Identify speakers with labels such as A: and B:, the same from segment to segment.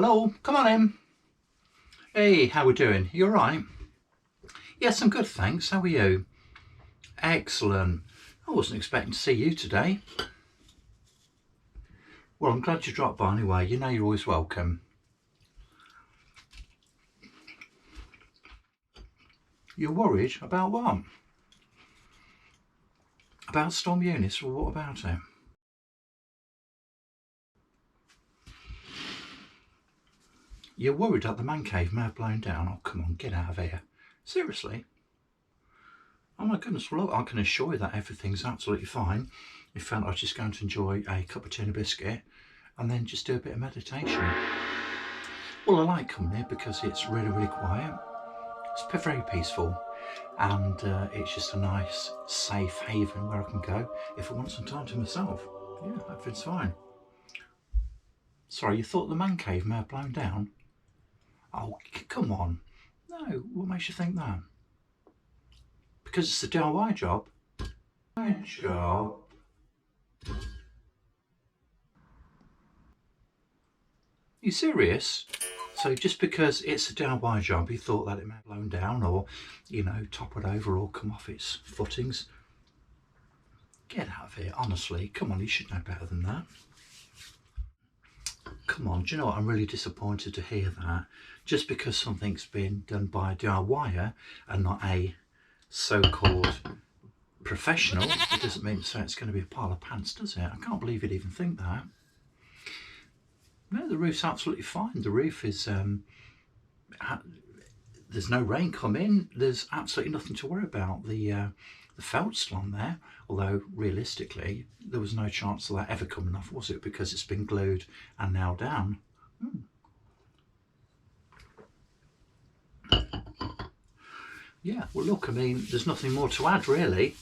A: Hello, come on in. Hey, how we doing? You all right? Yes, I'm good, thanks. How are you? Excellent. I wasn't expecting to see you today. Well, I'm glad you dropped by anyway. You know you're always welcome. You're worried about what? About Storm Eunice? Well, what about it? You're worried that the man cave may have blown down? Oh, come on, get out of here. Seriously? Oh my goodness, well, look, I can assure you that everything's absolutely fine. In fact, I was just going to enjoy a cup of tea and a biscuit and then just do a bit of meditation. Well, I like coming here because it's really, really quiet. It's very peaceful, and it's just a nice, safe haven where I can go if I want some time to myself. Yeah, everything's fine. Sorry, you thought the man cave may have blown down? Oh, come on. No, what makes you think that? Because it's a DIY job. My job. You serious? So just because it's a DIY job, you thought that it may have blown down or, you know, toppled over or come off its footings? Get out of here, honestly. Come on, you should know better than that. Come on, do you know what? I'm really disappointed to hear that. Just because something's been done by a DIYer and not a so-called professional, it doesn't mean to say it's going to be a pile of pants, does it? I can't believe you'd even think that. No, the roof's absolutely fine. The roof is, there's no rain coming. There's absolutely nothing to worry about. The felt's still on there, although realistically, there was no chance of that ever coming off, was it? Because it's been glued and nailed down. Yeah, well look, I mean, there's nothing more to add really.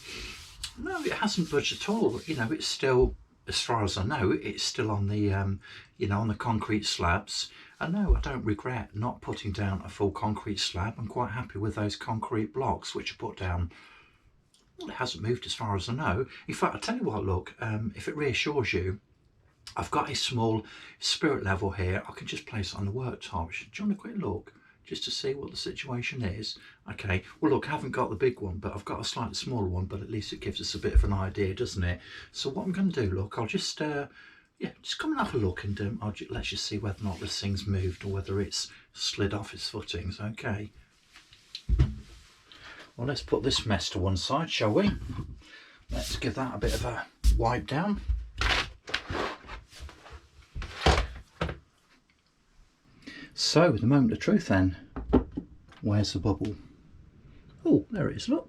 A: No, it hasn't budged at all. You know, it's still, as far as I know, it's still on the, you know, on the concrete slabs. And no, I don't regret not putting down a full concrete slab. I'm quite happy with those concrete blocks which are put down. Well, it hasn't moved as far as I know. In fact, I'll tell you what, look, if it reassures you, I've got a small spirit level here. I can just place it on the worktops. Do you want a quick look? Just to see what the situation is. Okay, well look, I haven't got the big one, but I've got a slightly smaller one, but at least it gives us a bit of an idea, doesn't it? So what I'm going to do, look, I'll just, yeah, just come and have a look, and let's just see whether or not this thing's moved or whether it's slid off its footings, okay? Well, let's put this mess to one side, shall we? Let's give that a bit of a wipe down. So, the moment of truth then. Where's the bubble? Oh, there it is, look.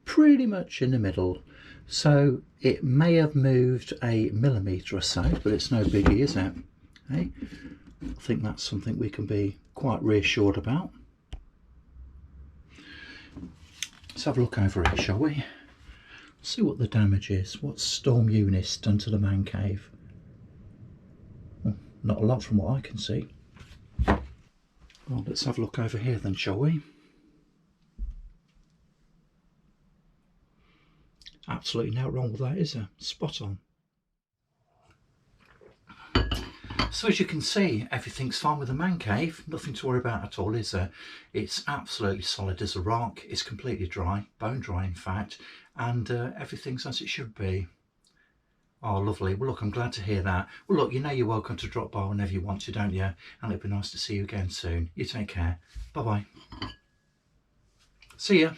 A: Pretty much in the middle. So, it may have moved a millimetre or so, but it's no biggie, is it? Hey? I think that's something we can be quite reassured about. Let's have a look over here, shall we? See what the damage is. What's Storm Eunice done to the man cave? Well, not a lot from what I can see. Well, let's have a look over here then, shall we? Absolutely no wrong with that, is there? Spot on. So as you can see, everything's fine with the man cave. Nothing to worry about at all, is there? It's absolutely solid as a rock. It's completely dry, bone dry in fact, and everything's as it should be. Oh, lovely. Well, look, I'm glad to hear that. Well, look, you know you're welcome to drop by whenever you want to, don't you? And it'd be nice to see you again soon. You take care. Bye-bye. See ya.